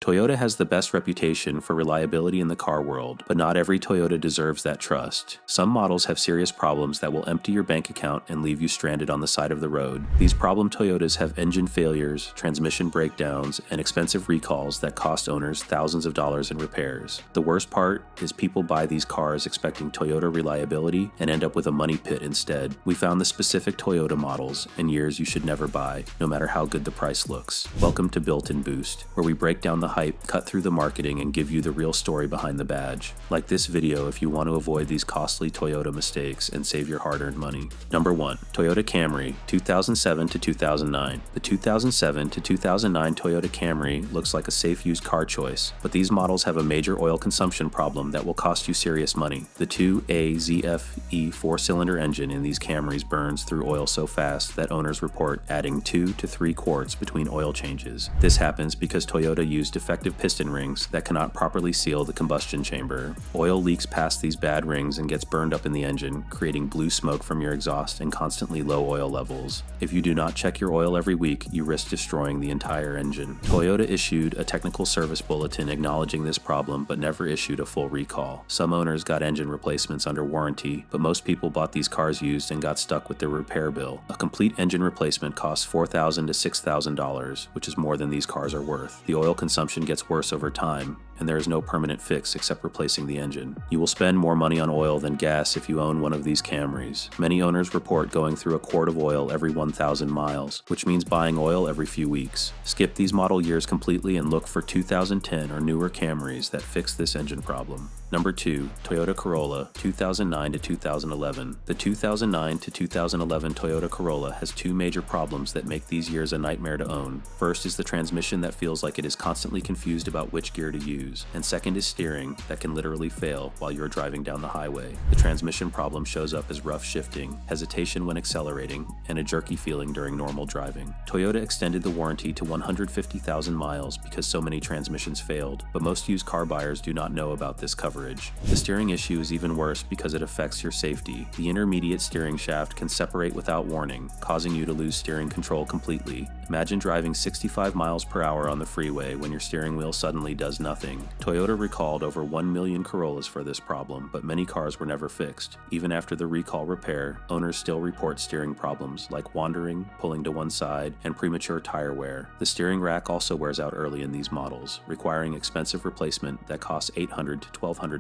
Toyota has the best reputation for reliability in the car world, but not every Toyota deserves that trust. Some models have serious problems that will empty your bank account and leave you stranded on the side of the road. These problem Toyotas have engine failures, transmission breakdowns, and expensive recalls that cost owners thousands of dollars in repairs. The worst part is people buy these cars expecting Toyota reliability and end up with a money pit instead. We found the specific Toyota models and years you should never buy, no matter how good the price looks. Welcome to Built-in Boost, where we break down the hype, cut through the marketing, and give you the real story behind the badge. Like this video if you want to avoid these costly Toyota mistakes and save your hard-earned money. Number 1. Toyota Camry, 2007 to 2009. The 2007 to 2009 Toyota Camry looks like a safe used car choice, but these models have a major oil consumption problem that will cost you serious money. The 2AZFE 4-cylinder engine in these Camrys burns through oil so fast that owners report adding 2 to 3 quarts between oil changes. This happens because Toyota used defective piston rings that cannot properly seal the combustion chamber. Oil leaks past these bad rings and gets burned up in the engine, creating blue smoke from your exhaust and constantly low oil levels. If you do not check your oil every week, you risk destroying the entire engine. Toyota issued a technical service bulletin acknowledging this problem, but never issued a full recall. Some owners got engine replacements under warranty, but most people bought these cars used and got stuck with their repair bill. A complete engine replacement costs $4,000 to $6,000, which is more than these cars are worth. The oil consumption gets worse over time, and there is no permanent fix except replacing the engine. You will spend more money on oil than gas if you own one of these Camrys. Many owners report going through a quart of oil every 1,000 miles, which means buying oil every few weeks. Skip these model years completely and look for 2010 or newer Camrys that fix this engine problem. Number 2. Toyota Corolla, 2009 to 2011. The 2009 to 2011 Toyota Corolla has two major problems that make these years a nightmare to own. First is the transmission that feels like it is constantly confused about which gear to use, and second is steering that can literally fail while you're driving down the highway. The transmission problem shows up as rough shifting, hesitation when accelerating, and a jerky feeling during normal driving. Toyota extended the warranty to 150,000 miles because so many transmissions failed, but most used car buyers do not know about this coverage. The steering issue is even worse because it affects your safety. The intermediate steering shaft can separate without warning, causing you to lose steering control completely. Imagine driving 65 miles per hour on the freeway when your steering wheel suddenly does nothing. Toyota recalled over 1 million Corollas for this problem, but many cars were never fixed. Even after the recall repair, owners still report steering problems like wandering, pulling to one side, and premature tire wear. The steering rack also wears out early in these models, requiring expensive replacement that costs $800 to $1,200.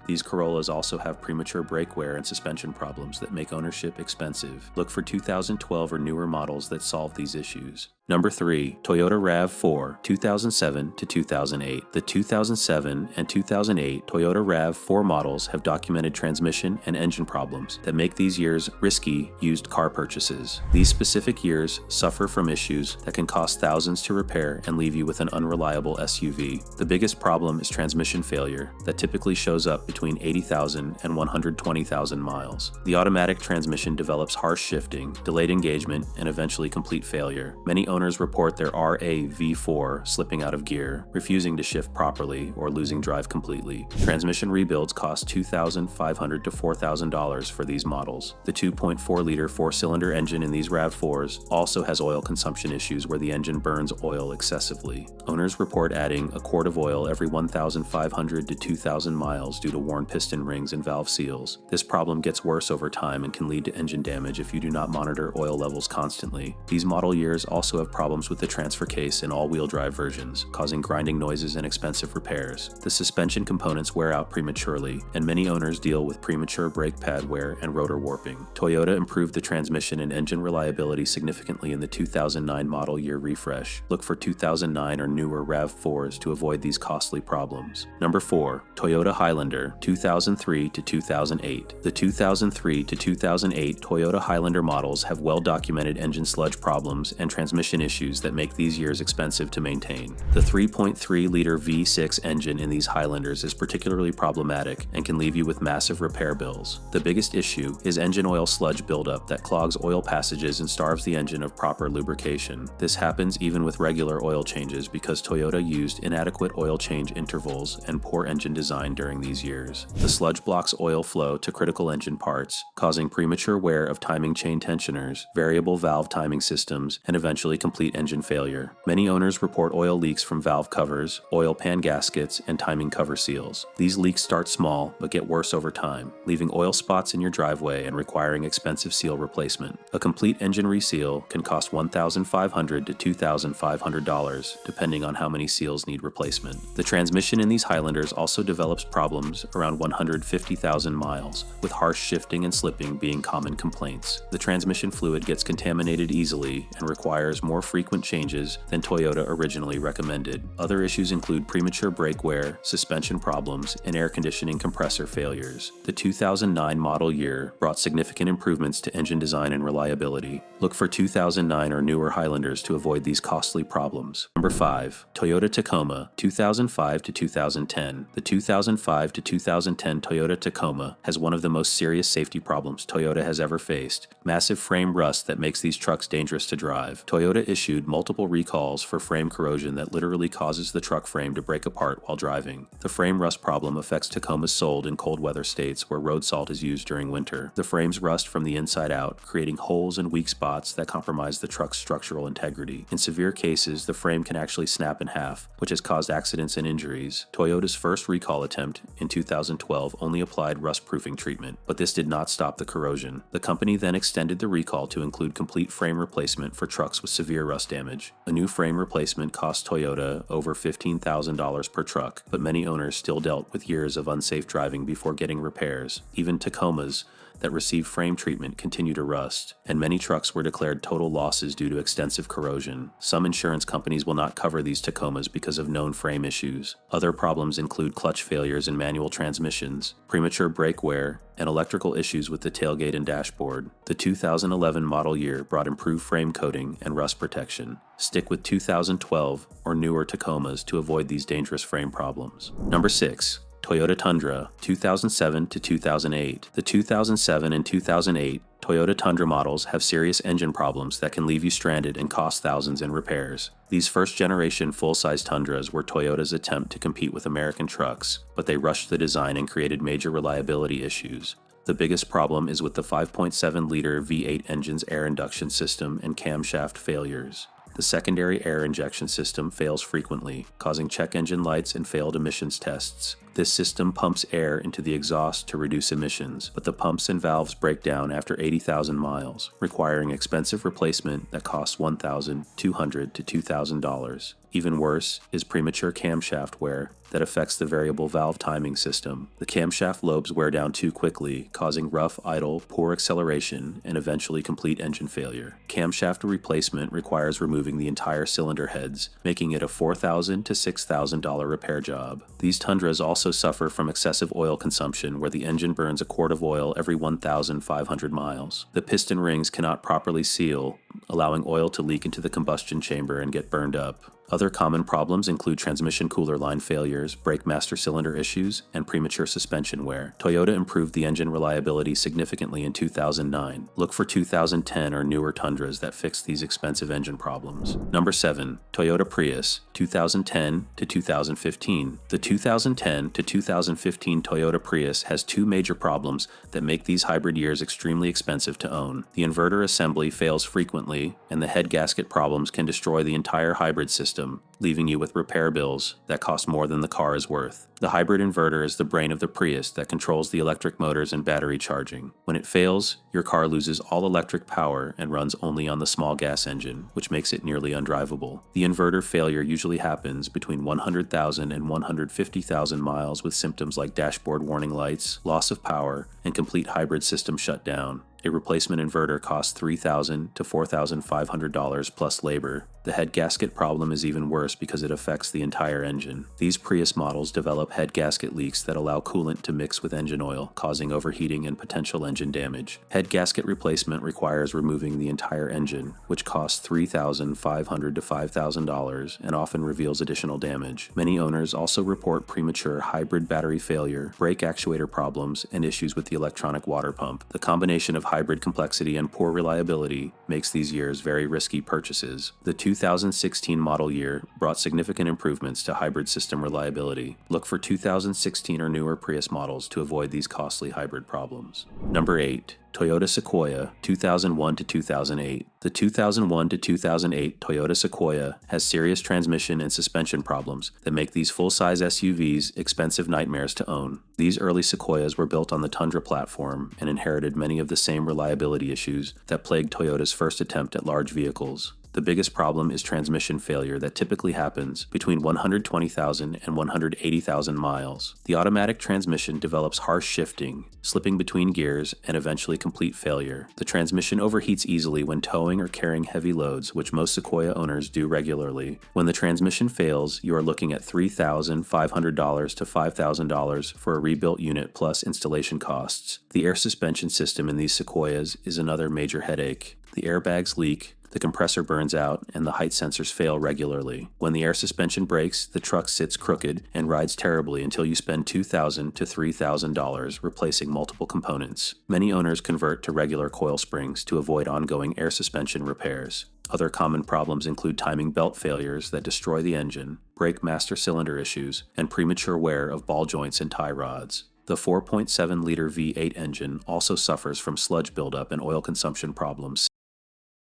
These Corollas also have premature brake wear and suspension problems that make ownership expensive. Look for 2012 or newer models that solve these issues. Number 3. Toyota RAV4, 2007 to 2008. The 2007 and 2008 Toyota RAV4 models have documented transmission and engine problems that make these years risky used car purchases. These specific years suffer from issues that can cost thousands to repair and leave you with an unreliable SUV. The biggest problem is transmission failure that typically shows up between 80,000 and 120,000 miles. The automatic transmission develops harsh shifting, delayed engagement, and eventually complete failure. Many owners report their RAV4 slipping out of gear, refusing to shift properly, or losing drive completely. Transmission rebuilds cost $2,500 to $4,000 for these models. The 2.4-liter 4-cylinder engine in these RAV4s also has oil consumption issues where the engine burns oil excessively. Owners report adding a quart of oil every 1,500 to 2,000 miles due to worn piston rings and valve seals. This problem gets worse over time and can lead to engine damage if you do not monitor oil levels constantly. These model years also have problems with the transfer case in all-wheel drive versions, causing grinding noises and expensive repairs. The suspension components wear out prematurely, and many owners deal with premature brake pad wear and rotor warping. Toyota improved the transmission and engine reliability significantly in the 2009 model year refresh. Look for 2009 or newer RAV4s to avoid these costly problems. Number 4. Toyota Highlander, 2003 to 2008. The 2003 to 2008 Toyota Highlander models have well-documented engine sludge problems and transmission issues that make these years expensive to maintain. The 3.3-liter V6 engine in these Highlanders is particularly problematic and can leave you with massive repair bills. The biggest issue is engine oil sludge buildup that clogs oil passages and starves the engine of proper lubrication. This happens even with regular oil changes because Toyota used inadequate oil change intervals and poor engine design during these years. The sludge blocks oil flow to critical engine parts, causing premature wear of timing chain tensioners, variable valve timing systems, and eventually eventually complete engine failure. Many owners report oil leaks from valve covers, oil pan gaskets, and timing cover seals. These leaks start small, but get worse over time, leaving oil spots in your driveway and requiring expensive seal replacement. A complete engine reseal can cost $1,500 to $2,500, depending on how many seals need replacement. The transmission in these Highlanders also develops problems around 150,000 miles, with harsh shifting and slipping being common complaints. The transmission fluid gets contaminated easily and requires more frequent changes than Toyota originally recommended. Other issues include premature brake wear, suspension problems, and air conditioning compressor failures. The 2009 model year brought significant improvements to engine design and reliability. Look for 2009 or newer Highlanders to avoid these costly problems. Number 5. Toyota Tacoma, 2005 to 2010. The 2005 to 2010 Toyota Tacoma has one of the most serious safety problems Toyota has ever faced: massive frame rust that makes these trucks dangerous to drive. Toyota issued multiple recalls for frame corrosion that literally causes the truck frame to break apart while driving. The frame rust problem affects Tacomas sold in cold weather states where road salt is used during winter. The frames rust from the inside out, creating holes and weak spots that compromise the truck's structural integrity. In severe cases, the frame can actually snap in half, which has caused accidents and injuries. Toyota's first recall attempt in 2012 only applied rust-proofing treatment, but this did not stop the corrosion. The company then extended the recall to include complete frame replacement for trucks with severe rust damage. A new frame replacement cost Toyota over $15,000 per truck, but many owners still dealt with years of unsafe driving before getting repairs. Even Tacomas that received frame treatment continue to rust, and many trucks were declared total losses due to extensive corrosion. Some insurance companies will not cover these Tacomas because of known frame issues. Other problems include clutch failures in manual transmissions, premature brake wear, and electrical issues with the tailgate and dashboard. The 2011 model year brought improved frame coating and rust protection. Stick with 2012 or newer Tacomas to avoid these dangerous frame problems. Number 6. Toyota Tundra, 2007 to 2008. The 2007 and 2008 Toyota Tundra models have serious engine problems that can leave you stranded and cost thousands in repairs. These first-generation full-size Tundras were Toyota's attempt to compete with American trucks, but they rushed the design and created major reliability issues. The biggest problem is with the 5.7-liter V8 engine's air induction system and camshaft failures. The secondary air injection system fails frequently, causing check engine lights and failed emissions tests. This system pumps air into the exhaust to reduce emissions, but the pumps and valves break down after 80,000 miles, requiring expensive replacement that costs $1,200 to $2,000. Even worse is premature camshaft wear that affects the variable valve timing system. The camshaft lobes wear down too quickly, causing rough, idle, poor acceleration, and eventually complete engine failure. Camshaft replacement requires removing the entire cylinder heads, making it a $4,000 to $6,000 repair job. These Tundras also suffer from excessive oil consumption, where the engine burns a quart of oil every 1,500 miles. The piston rings cannot properly seal, allowing oil to leak into the combustion chamber and get burned up. Other common problems include transmission cooler line failures, brake master cylinder issues, and premature suspension wear. Toyota improved the engine reliability significantly in 2009. Look for 2010 or newer Tundras that fix these expensive engine problems. Number 7. Toyota Prius, 2010 to 2015. The 2010 to 2015 Toyota Prius has two major problems that make these hybrid years extremely expensive to own. The inverter assembly fails frequently, and the head gasket problems can destroy the entire hybrid system, leaving you with repair bills that cost more than the car is worth. The hybrid inverter is the brain of the Prius that controls the electric motors and battery charging. When it fails, your car loses all electric power and runs only on the small gas engine, which makes it nearly undrivable. The inverter failure usually happens between 100,000 and 150,000 miles, with symptoms like dashboard warning lights, loss of power, and complete hybrid system shutdown. A replacement inverter costs $3,000 to $4,500 plus labor. The head gasket problem is even worse because it affects the entire engine. These Prius models develop head gasket leaks that allow coolant to mix with engine oil, causing overheating and potential engine damage. Head gasket replacement requires removing the entire engine, which costs $3,500 to $5,000 and often reveals additional damage. Many owners also report premature hybrid battery failure, brake actuator problems, and issues with the electronic water pump. The combination of hybrid complexity and poor reliability makes these years very risky purchases. The 2016 model year brought significant improvements to hybrid system reliability. Look for 2016 or newer Prius models to avoid these costly hybrid problems. Number 8. Toyota Sequoia, 2001 to 2008. The 2001 to 2008 Toyota Sequoia has serious transmission and suspension problems that make these full-size SUVs expensive nightmares to own. These early Sequoias were built on the Tundra platform and inherited many of the same reliability issues that plagued Toyota's first attempt at large vehicles. The biggest problem is transmission failure that typically happens between 120,000 and 180,000 miles. The automatic transmission develops harsh shifting, slipping between gears, and eventually complete failure. The transmission overheats easily when towing or carrying heavy loads, which most Sequoia owners do regularly. When the transmission fails, you are looking at $3,500 to $5,000 for a rebuilt unit plus installation costs. The air suspension system in these Sequoias is another major headache. The airbags leak, the compressor burns out, and the height sensors fail regularly. When the air suspension breaks, the truck sits crooked and rides terribly until you spend $2,000 to $3,000 replacing multiple components. Many owners convert to regular coil springs to avoid ongoing air suspension repairs. Other common problems include timing belt failures that destroy the engine, brake master cylinder issues, and premature wear of ball joints and tie rods. The 4.7-liter V8 engine also suffers from sludge buildup and oil consumption problems.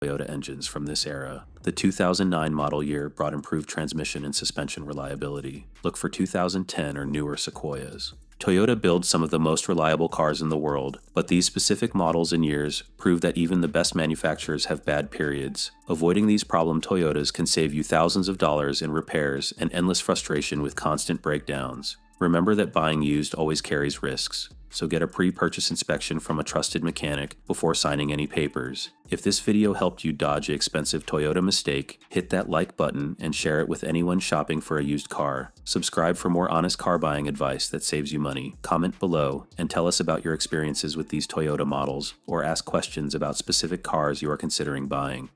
Toyota engines from this era. The 2009 model year brought improved transmission and suspension reliability. Look for 2010 or newer Sequoias. Toyota builds some of the most reliable cars in the world, but these specific models and years prove that even the best manufacturers have bad periods. Avoiding these problem Toyotas can save you thousands of dollars in repairs and endless frustration with constant breakdowns. Remember that buying used always carries risks, so get a pre-purchase inspection from a trusted mechanic before signing any papers. If this video helped you dodge an expensive Toyota mistake, hit that like button and share it with anyone shopping for a used car. Subscribe for more honest car buying advice that saves you money. Comment below and tell us about your experiences with these Toyota models, or ask questions about specific cars you are considering buying.